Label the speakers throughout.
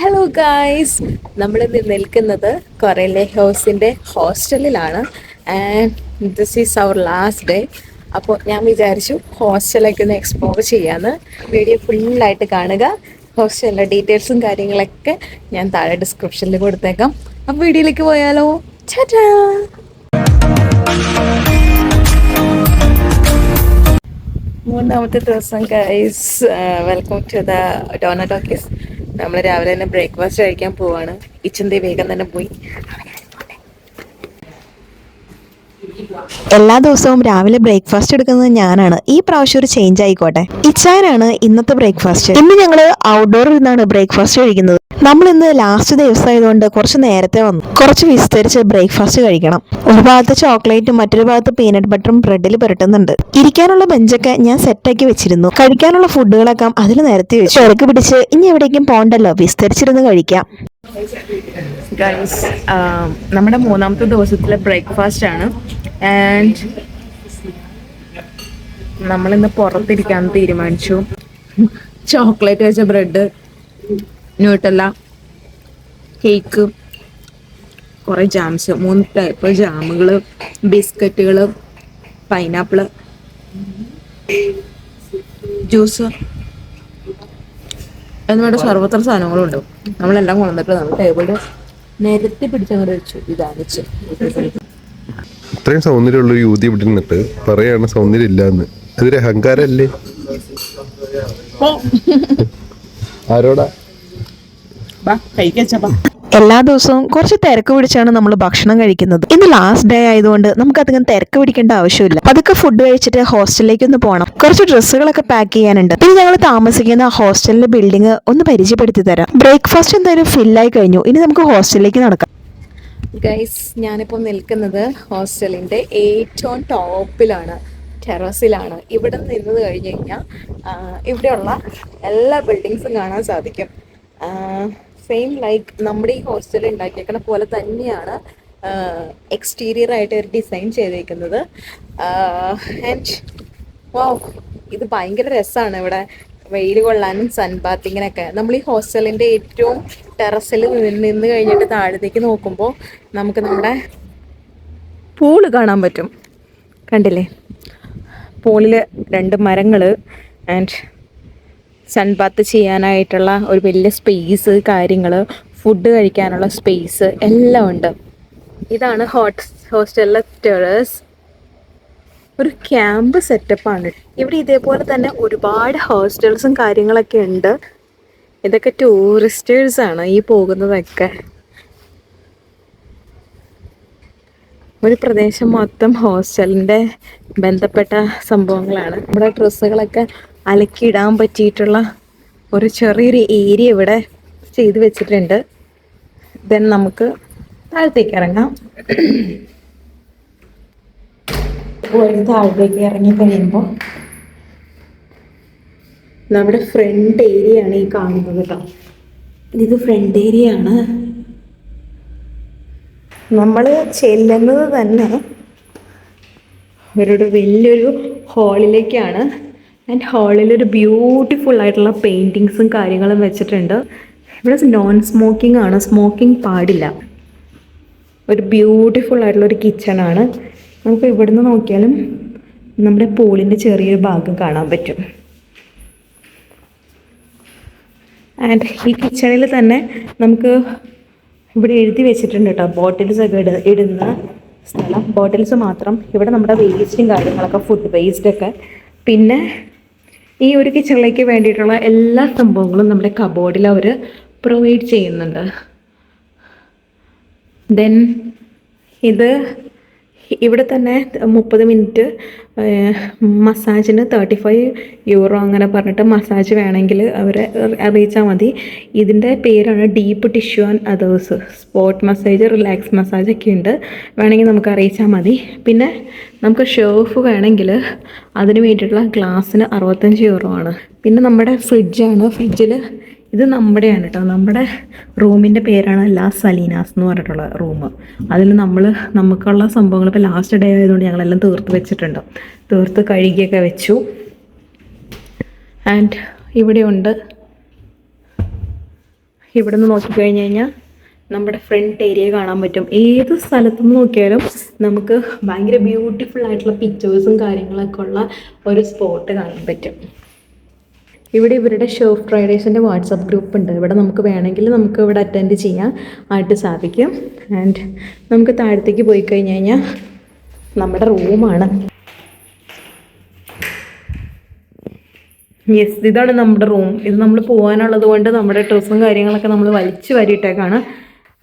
Speaker 1: Hello guys, നമ്മളിന്ന് നിൽക്കുന്നത് കൊറേലെ ഹൗസിൻ്റെ ഹോസ്റ്റലിലാണ്. And this is our last day. അപ്പോൾ ഞാൻ വിചാരിച്ചു ഹോസ്റ്റലൊക്കെ ഒന്ന് എക്സ്പ്ലോർ ചെയ്യാമെന്ന്. വീഡിയോ ഫുള്ളായിട്ട് കാണുക. ഹോസ്റ്റലിൻ്റെ ഡീറ്റെയിൽസും കാര്യങ്ങളൊക്കെ ഞാൻ താഴെ ഡിസ്ക്രിപ്ഷനിൽ കൊടുത്തേക്കാം. അപ്പോൾ വീഡിയോയിലേക്ക് പോയാലോ? ടാറ്റാ. മൂന്നാമത്തെ ദിവസം guys, welcome to the Dona talkies. നമ്മൾ രാവിലെ തന്നെ ബ്രേക്ക്ഫാസ്റ്റ് കഴിക്കാൻ പോവാണ്. ഇച്ചന്തി വേഗം തന്നെ പോയി.
Speaker 2: എല്ലാ ദിവസവും രാവിലെ ബ്രേക്ക്ഫാസ്റ്റ് എടുക്കുന്നത് ഞാനാണ്. ഈ പ്രാവശ്യം ഒരു ചേഞ്ച് ആയിക്കോട്ടെ. ഇച്ചായനാണ് ഇന്നത്തെ ബ്രേക്ക്ഫാസ്റ്റ്. ഇന്ന് ഞങ്ങൾ ഔട്ട്ഡോറിൽ നിന്നാണ് ബ്രേക്ക്ഫാസ്റ്റ് കഴിക്കുന്നത്. നമ്മൾ ഇന്ന് ലാസ്റ്റ് ദിവസമായതുകൊണ്ട് കുറച്ച് നേരത്തെ വന്നു. കുറച്ച് വിസ്തരിച്ച് ബ്രേക്ക്ഫാസ്റ്റ് കഴിക്കണം. ഒരു ഭാഗത്ത് ചോക്ലേറ്റും മറ്റൊരു ഭാഗത്ത് പീനട്ട് ബട്ടറും ബ്രെഡിൽ പുരട്ടുന്നുണ്ട്. ഇരിക്കാനുള്ള ബെഞ്ചൊക്കെ ഞാൻ സെറ്റാക്കി വെച്ചിരുന്നു. കഴിക്കാനുള്ള ഫുഡുകളൊക്കെ അതിൽ നിരത്തി വെച്ചു. തിരക്ക് പിടിച്ച് ഇനി എവിടേക്കും പോണ്ടല്ലോ, വിസ്തരിച്ചിരുന്ന് കഴിക്കാം.
Speaker 1: ഗൈസ്, നമ്മുടെ മൂന്നാമത്തെ ദിവസത്തിലെ ബ്രേക്ക്ഫാസ്റ്റ് ആണ്. ആൻഡ് നമ്മളിന്ന് പുറത്തിരിക്കാൻ തീരുമാനിച്ചു. ചോക്ലേറ്റ് വെച്ച ബ്രെഡ്, ന്യൂട്ടല്ല, കേക്ക്, കുറേ ജാംസ്, 3 ടൈപ്പ് ജാമുകൾ, ബിസ്ക്കറ്റുകൾ, പൈനാപ്പിള്, ജ്യൂസ് എന്നിവിടെ സർവത്ര സാധനങ്ങളുണ്ട്. നമ്മളെല്ലാം കൊണ്ടുവന്നിട്ട് നമ്മൾ ടേബിളിൽ നിരത്തി പിടിച്ചങ്ങോട്ട് വെച്ചു. ഇതാണിച്ച്
Speaker 3: ഇത്രയും സൗന്ദര്യമുള്ള ഒരു യുവതി ഇവിടെ നിന്നിട്ട് പറയാണ് സൗന്ദര്യം ഇല്ലാന്ന്. അതൊരു അഹങ്കാരല്ലേ? ആരോടാ?
Speaker 2: എല്ലാ ദിവസവും കുറച്ച് തിരക്ക് പിടിച്ചാണ് നമ്മൾ ഭക്ഷണം കഴിക്കുന്നത്. ഇന്ന് ലാസ്റ്റ് ഡേ ആയതുകൊണ്ട് നമുക്ക് അധികം തിരക്ക് പിടിക്കേണ്ട ആവശ്യമില്ല. അതൊക്കെ ഫുഡ് കഴിച്ചിട്ട് ഹോസ്റ്റലിലേക്ക് ഒന്ന് പോകണം. കുറച്ച് ഡ്രസ്സുകളൊക്കെ പാക്ക് ചെയ്യാനുണ്ട്. പിന്നെ ഞങ്ങൾ താമസിക്കുന്ന ഹോസ്റ്റലിന്റെ ബിൽഡിംഗ് ഒന്ന് പരിചയപ്പെടുത്തി തരാം. ബ്രേക്ക്ഫാസ്റ്റ് എന്തായാലും ഫില്ലായി കഴിഞ്ഞു. ഇനി നമുക്ക് ഹോസ്റ്റലിലേക്ക് നടക്കാം.
Speaker 1: ഗൈസ്, ഞാനിപ്പോൾ നിൽക്കുന്നത് ഹോസ്റ്റലിൻ്റെ ഏറ്റവും ടോപ്പിലാണ്, ടെറസിലാണ്. ഇവിടെ നിന്ന് കഴിഞ്ഞ് കഴിഞ്ഞാൽ ഇവിടെയുള്ള എല്ലാ ബിൽഡിങ്സും കാണാൻ സാധിക്കും. സെയിം ലൈക്ക് നമ്മുടെ ഈ ഹോസ്റ്റലിൽ ഉണ്ടാക്കിയേക്കണ പോലെ തന്നെയാണ് എക്സ്റ്റീരിയർ ആയിട്ട് ഒരു ഡിസൈൻ ചെയ്തേക്കുന്നത്. ആൻഡ് വാവ്, ഇത് ഭയങ്കര രസമാണ്. ഇവിടെ വെയിൽ കൊള്ളാനും സൺ ബാത്തിങ്ങിനൊക്കെ. നമ്മൾ ഈ ഹോസ്റ്റലിൻ്റെ ഏറ്റവും ടെറസിൽ നിന്ന് കഴിഞ്ഞിട്ട് താഴത്തേക്ക് നോക്കുമ്പോൾ നമുക്ക് നമ്മുടെ പൂള് കാണാൻ പറ്റും. കണ്ടില്ലേ? പൂളിൽ 2 മരങ്ങൾ ആൻഡ് സൺബാത്ത് ചെയ്യാനായിട്ടുള്ള ഒരു വലിയ സ്പേസ്, കാര്യങ്ങൾ, ഫുഡ് കഴിക്കാനുള്ള സ്പേസ് എല്ലാം ഉണ്ട്. ഇതാണ് ഹോസ്റ്റലിലെ ടെറസ്. ഒരു ക്യാമ്പ് സെറ്റപ്പാണ് ഇവിടെ. ഇതേപോലെ തന്നെ ഒരുപാട് ഹോസ്റ്റൽസും കാര്യങ്ങളൊക്കെ ഉണ്ട്. ഇതൊക്കെ ടൂറിസ്റ്റേഴ്സാണ് ഈ പോകുന്നതൊക്കെ. ഒരു പ്രദേശം മൊത്തം ഹോസ്റ്റലിൻ്റെ ബന്ധപ്പെട്ട സംഭവങ്ങളാണ്. നമ്മുടെ ഡ്രസ്സുകളൊക്കെ അലക്കിയിടാൻ പറ്റിയിട്ടുള്ള ഒരു ചെറിയൊരു ഏരിയ ഇവിടെ ചെയ്ത് വെച്ചിട്ടുണ്ട്. ദെൻ നമുക്ക് താഴത്തേക്ക് ഇറങ്ങാം. താഴത്തേക്ക് ഇറങ്ങി കഴിയുമ്പോൾ നമ്മുടെ ഫ്രണ്ട് ഏരിയ ആണ് ഈ കാണുന്നത് കേട്ടോ. ഇത് ഫ്രണ്ട് ഏരിയ ആണ്. നമ്മൾ ചെല്ലുന്നത് തന്നെ ഒരു വലിയൊരു ഹാളിലേക്കാണ്. ആൻഡ് ഹാളിലൊരു ബ്യൂട്ടിഫുൾ ആയിട്ടുള്ള പെയിൻറ്റിങ്സും കാര്യങ്ങളും വെച്ചിട്ടുണ്ട്. ഇവിടെ നോൺ സ്മോക്കിംഗ് ആണ്, സ്മോക്കിംഗ് പാടില്ല. ഒരു ബ്യൂട്ടിഫുൾ ആയിട്ടുള്ളൊരു കിച്ചണാണ്. നമുക്ക് ഇവിടുന്ന് നോക്കിയാലും നമ്മുടെ പൂളിൻ്റെ ചെറിയൊരു ഭാഗം കാണാൻ പറ്റും. ആൻഡ് ഈ കിച്ചണിൽ തന്നെ നമുക്ക് ഇവിടെ എഴുതി വെച്ചിട്ടുണ്ട് കേട്ടോ, ബോട്ടിൽസ് ഒക്കെ ഇടുന്ന സ്ഥലം. ബോട്ടിൽസ് മാത്രം. ഇവിടെ നമ്മുടെ വേസ്റ്റും കാര്യങ്ങളൊക്കെ, ഫുഡ് വേസ്റ്റൊക്കെ. പിന്നെ ഈ ഒരു കിച്ചണിലേക്ക് വേണ്ടിയിട്ടുള്ള എല്ലാ സംഭവങ്ങളും നമ്മുടെ കബോർഡിൽ അവർ പ്രൊവൈഡ് ചെയ്യുന്നുണ്ട്. ദെൻ ഇത് ഇവിടെ തന്നെ 30 മിനിറ്റ് മസാജിന് 35 യൂറോ അങ്ങനെ പറഞ്ഞിട്ട് മസാജ് വേണമെങ്കിൽ അവരെ അറിയിച്ചാൽ മതി. ഇതിൻ്റെ പേരാണ് deep tissue and others. Spot massage, relax massage ഒക്കെ ഉണ്ട്. വേണമെങ്കിൽ നമുക്ക് അറിയിച്ചാൽ മതി. പിന്നെ നമുക്ക് ഷെർഫ് വേണമെങ്കിൽ അതിന് വേണ്ടിയിട്ടുള്ള ഗ്ലാസ്സിന് 65 യൂറോ ആണ്. പിന്നെ നമ്മുടെ ഫ്രിഡ്ജാണ്. ഫ്രിഡ്ജിൽ ഇത് നമ്മുടെയാണ് കേട്ടോ. നമ്മുടെ റൂമിൻ്റെ പേരാണ് ലാ സലീനാസ് എന്ന് പറഞ്ഞിട്ടുള്ള റൂം. അതിൽ നമുക്കുള്ള സംഭവങ്ങൾ ഇപ്പോൾ ലാസ്റ്റ് ഡേ ആയതുകൊണ്ട് ഞങ്ങളെല്ലാം തീർത്ത് വെച്ചിട്ടുണ്ട്. തീർത്ത് കഴുകിയൊക്കെ വെച്ചു. ആൻഡ് ഇവിടെയുണ്ട് ഇവിടെ നിന്ന് നോക്കിക്കഴിഞ്ഞ് കഴിഞ്ഞാൽ നമ്മുടെ ഫ്രണ്ട് ഏരിയ കാണാൻ പറ്റും. ഏത് സ്ഥലത്തു നിന്ന് നോക്കിയാലും നമുക്ക് ഭയങ്കര ബ്യൂട്ടിഫുൾ ആയിട്ടുള്ള പിക്ചേഴ്സും കാര്യങ്ങളൊക്കെ ഉള്ള ഒരു സ്പോട്ട് കാണാൻ പറ്റും. ഇവിടെ ഇവരുടെ ഷെഫ് റൈഡേഴ്സിൻ്റെ വാട്സപ്പ് ഗ്രൂപ്പ് ഉണ്ട്. ഇവിടെ നമുക്ക് വേണമെങ്കിൽ നമുക്ക് ഇവിടെ അറ്റൻഡ് ചെയ്യാൻ ആയിട്ട് സാധിക്കും. ആൻഡ് നമുക്ക് താഴത്തേക്ക് പോയി കഴിഞ്ഞ് കഴിഞ്ഞാൽ നമ്മുടെ റൂമാണ്. യെസ്, ഇതാണ് നമ്മുടെ റൂം. ഇത് നമ്മൾ പോകാനുള്ളത് കൊണ്ട് നമ്മുടെ ഡ്രസ്സും കാര്യങ്ങളൊക്കെ നമ്മൾ വലിച്ചു വാരിയിട്ടേക്കാണ്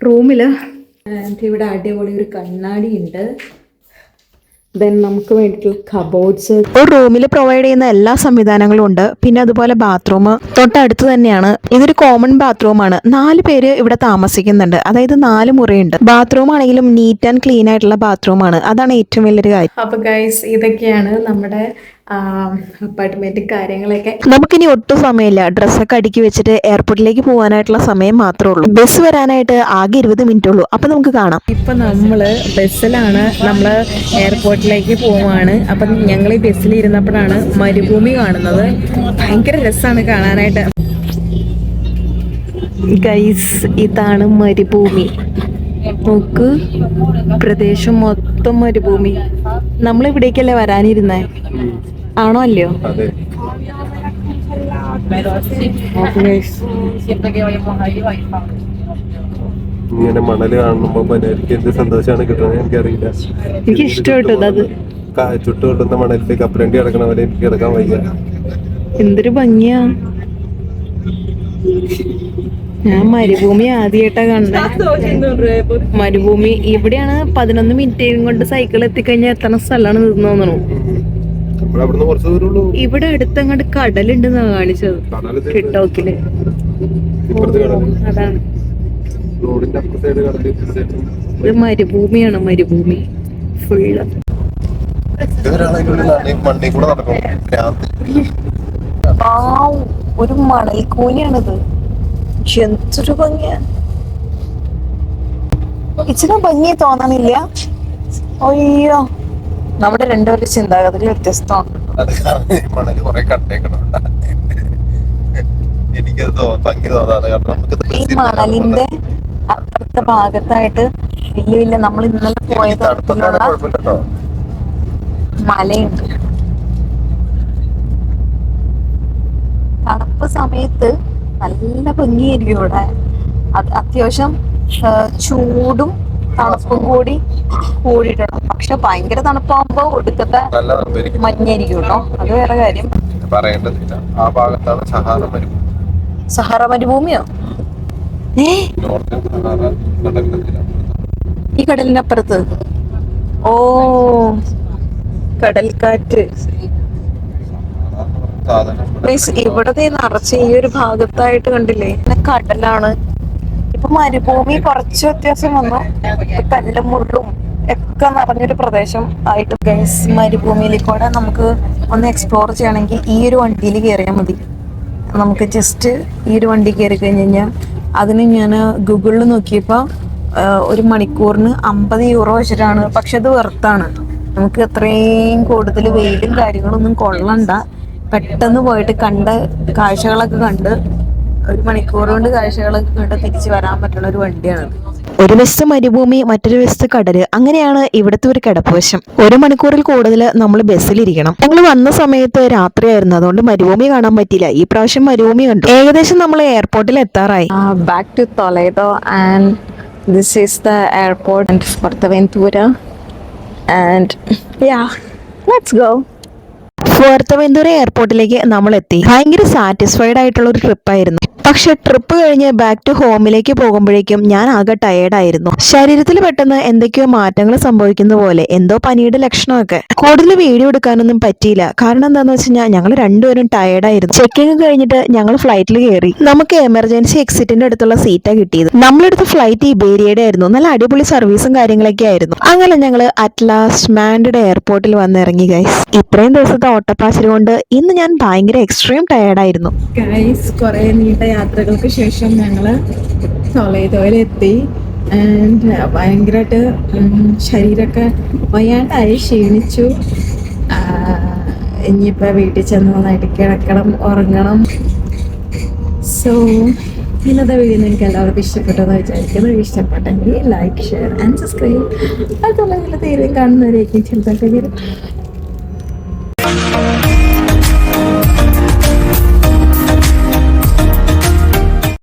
Speaker 1: റൂമിൽ. ഇവിടെ അടിപൊളി ഒരു കണ്ണാടി ഉണ്ട്. ദെൻ നമുക്ക് വേണ്ടിയിട്ടുള്ള കബോർഡ്സ്.
Speaker 2: ഒരു റൂമിൽ പ്രൊവൈഡ് ചെയ്യുന്ന എല്ലാ സംവിധാനങ്ങളും ഉണ്ട്. പിന്നെ അതുപോലെ ബാത്റൂം തൊട്ടടുത്ത് തന്നെയാണ്. ഇതൊരു കോമൺ ബാത്റൂമാണ്. 4 പേര് ഇവിടെ താമസിക്കുന്നുണ്ട്. അതായത് 4 മുറിയുണ്ട്. ബാത്റൂം ആണെങ്കിലും നീറ്റ് ആൻഡ് ക്ലീൻ ആയിട്ടുള്ള ബാത്റൂമാണ്. അതാണ് ഏറ്റവും വലിയൊരു കാര്യം.
Speaker 1: അപ്പോൾ ഗൈസ്, ഇതൊക്കെയാണ് നമ്മുടെ അപ്പാർട്ട്മെന്റ് കാര്യങ്ങളൊക്കെ.
Speaker 2: നമുക്കിനി ഒട്ടും സമയമില്ല. ഡ്രസ്സൊക്കെ അടുക്കി വെച്ചിട്ട് എയർപോർട്ടിലേക്ക് പോകാനായിട്ടുള്ള സമയം മാത്രമേ ഉള്ളൂ. ബസ് വരാനായിട്ട് ആകെ 20 മിനിറ്റ് ഉള്ളൂ. അപ്പൊ നമുക്ക് കാണാം.
Speaker 1: ഇപ്പൊ നമ്മള് ബസ്സിലാണ്. നമ്മള് എയർപോർട്ടിലേക്ക് പോവാണ്. അപ്പം ഞങ്ങൾ ഈ ബസ്സിൽ ഇരുന്നപ്പോഴാണ് മരുഭൂമി കാണുന്നത്. ഭയങ്കര രസമാണ് കാണാനായിട്ട്.
Speaker 2: ഗൈസ്, ഇതാണ് മരുഭൂമി. നോക്ക്, പ്രദേശം മൊത്തം മരുഭൂമി. നമ്മളിവിടേക്കല്ലേ വരാനിരുന്നേ? ആണോ അല്ലയോ?
Speaker 3: ഇങ്ങനെ മണല് കാണുമ്പോ എനിക്ക് എന്ത് സന്തോഷമാണ് കിട്ടുന്നത് എനിക്കറിയില്ല.
Speaker 2: എനിക്ക് ഇഷ്ടപ്പെട്ടു അത്.
Speaker 3: ചുട്ടു കൊണ്ടുന്ന മണലിലേക്ക് കപ്പലണ്ടി കിടക്കണ പോലെ എനിക്ക് കിടക്കാൻ വയ്യ.
Speaker 2: എന്തൊരു ഭംഗിയാ. ഞാൻ മരുഭൂമി ആദ്യമായിട്ടാ കണ്ടേ. മരുഭൂമി ഇവിടെയാണ്. 11 മിനിറ്റ് കൊണ്ട് സൈക്കിൾ എത്തിക്കഴിഞ്ഞാൽ എത്ര സ്ഥലമാണ് നിന്ന് തോന്നണു. ഇവിടെ അടുത്തങ്ങോട്ട് കടലുണ്ടെന്നാ കാണിച്ചത് ടിക്ടോക്കില്. അതാണ്. ഇത് മരുഭൂമിയാണ്. മരുഭൂമി ഫുള്ള്. ഒരു മണൽക്കൂലിയാണിത്. എന്തൊരു ഭംഗിയാ. ഇച്ചിരി ഭംഗി തോന്നണില്ല? അയ്യോ, നമ്മുടെ രണ്ടുപേരുടെ ചിന്താഗതി വ്യത്യസ്തമാണ്. ഈ മണലിന്റെ അപ്പുറത്തെ ഭാഗത്തായിട്ട് വലിയ വലിയ നമ്മൾ ഇന്നലെ പോയ തരത്തിലുള്ള മലയുണ്ട്. തണുപ്പ് സമയത്ത് നല്ല ഭംഗിയായിരിക്കും ഇവിടെ. അത്യാവശ്യം ചൂടും തണുപ്പും കൂടി കൂടിയിട്ടുണ്ട്. പക്ഷെ ഭയങ്കര തണുപ്പാകുമ്പോ ഒടുക്കത്തെ മഞ്ഞായിരിക്കും കേട്ടോ. അത് വേറെ കാര്യം. സഹാറ മരുഭൂമിയോ? ഈ കടലിനപ്പുറത്ത്. ഓ, കടൽക്കാറ്റ്. ഇവിടത്തെ നിറച്ച് ഈ ഒരു ഭാഗത്തായിട്ട് കണ്ടില്ലേ, കടലാണ്. ഇപ്പൊ മരുഭൂമി കുറച്ച് വ്യത്യാസം വന്നു. കല്ലും മുള്ളും ഒക്കെ നിറഞ്ഞൊരു പ്രദേശം ആയിട്ട്. ഗൈസ്, മരുഭൂമിയിലേക്കൂടെ നമുക്ക് ഒന്ന് എക്സ്പ്ലോർ ചെയ്യണമെങ്കിൽ ഈ ഒരു വണ്ടിയിൽ കയറിയാൽ മതി. നമുക്ക് ജസ്റ്റ് ഈ ഒരു വണ്ടി കയറി കഴിഞ്ഞ് കഴിഞ്ഞാൽ അതിന് ഞാൻ ഗൂഗിളിൽ നോക്കിയപ്പോൾ 1 മണിക്കൂറിന് 50 യൂറോ വെച്ചിട്ടാണ്. പക്ഷെ അത് വെർത്താണ്. നമുക്ക് അത്രയും കൂടുതൽ വെയിലും കാര്യങ്ങളൊന്നും കൊള്ളണ്ട. പെട്ടെന്ന് പോയിട്ട് കണ്ട കാഴ്ചകളൊക്കെ കണ്ട് 1 മണിക്കൂർ കൊണ്ട് കാഴ്ചകളൊക്കെ കണ്ട് തിരിച്ചു വരാൻ പറ്റുന്ന ഒരു വണ്ടിയാണ്. ഒരു വശത്ത് മരുഭൂമി, മറ്റൊരു വശത്ത് കടല്. അങ്ങനെയാണ് ഇവിടുത്തെ ഒരു കിടപ്പുവശം. 1 മണിക്കൂറിൽ കൂടുതൽ നമ്മൾ ബസ്സിലിരിക്കണം. ഞങ്ങൾ വന്ന സമയത്ത് രാത്രിയായിരുന്നു, അതുകൊണ്ട് മരുഭൂമി കാണാൻ പറ്റിയില്ല. ഈ പ്രാവശ്യം മരുഭൂമി കണ്ടു. ഏകദേശം നമ്മൾ എയർപോർട്ടിൽ എത്താറായി. Back to Toledo and this is the airport and Fuerteventura. And yeah, let's go. Fuerteventura എയർപോർട്ടിലേക്ക് നമ്മൾ എത്തി. ഭയങ്കര സാറ്റിസ്ഫൈഡ് ആയിട്ടുള്ള ഒരു ട്രിപ്പായിരുന്നു. പക്ഷെ ട്രിപ്പ് കഴിഞ്ഞ് ബാക്ക് ടു ഹോമിലേക്ക് പോകുമ്പോഴേക്കും ഞാൻ ആകെ ടയേർഡായിരുന്നു. ശരീരത്തിൽ പെട്ടെന്ന് എന്തൊക്കെയോ മാറ്റങ്ങൾ സംഭവിക്കുന്ന പോലെ, എന്തോ പനിയുടെ ലക്ഷണമൊക്കെ. കൂടുതൽ വീഡിയോ എടുക്കാനൊന്നും പറ്റിയില്ല. കാരണം എന്താന്ന് വെച്ച് കഴിഞ്ഞാൽ ഞങ്ങൾ രണ്ടുപേരും ടയേർഡായിരുന്നു. ചെക്കിങ് കഴിഞ്ഞിട്ട് ഞങ്ങൾ ഫ്ലൈറ്റിൽ കയറി. നമുക്ക് എമർജൻസി എക്സിറ്റിന്റെ അടുത്തുള്ള സീറ്റാ കിട്ടിയത്. നമ്മളെടുത്ത ഫ്ലൈറ്റ് ഇബേരിയയുടെ ആയിരുന്നു. നല്ല അടിപൊളി സർവീസും കാര്യങ്ങളൊക്കെ ആയിരുന്നു. അങ്ങനെ ഞങ്ങൾ അറ്റ് ലാസ്റ്റ് മാൻഡ്രിഡ് എയർപോർട്ടിൽ വന്നിറങ്ങി. ഗൈസ്, ഇത്രയും ദിവസത്തെ ഓട്ടപ്പാച്ചിൽ കൊണ്ട് ഇന്ന് ഞാൻ ഭയങ്കര എക്സ്ട്രീം ടയേർഡായിരുന്നു.
Speaker 1: ഗൈസ്, കുറെ നീണ്ട യാത്രകൾക്ക് ശേഷം ഞങ്ങൾ ടൊലേഡോയിലെത്തി. ആൻഡ് ഭയങ്കരമായിട്ട് ശരീരമൊക്കെ വയ്യാണ്ടായി, ക്ഷീണിച്ചു. ഇനിയിപ്പോൾ വീട്ടിൽ ചെന്ന് നന്നായിട്ട് കിടക്കണം, ഉറങ്ങണം. സോ ഇന്നത്തെ വീഡിയോ നിങ്ങൾക്ക് എല്ലാവർക്കും ഇഷ്ടപ്പെട്ടെന്ന് വിചാരിക്കുന്നു. ഇഷ്ടപ്പെട്ടെങ്കിൽ ലൈക്ക്, ഷെയർ ആൻഡ് സബ്സ്ക്രൈബ്. അതുള്ള തീരെയും കാണുന്നവരേക്കും ചിലതൊക്കെ വരും.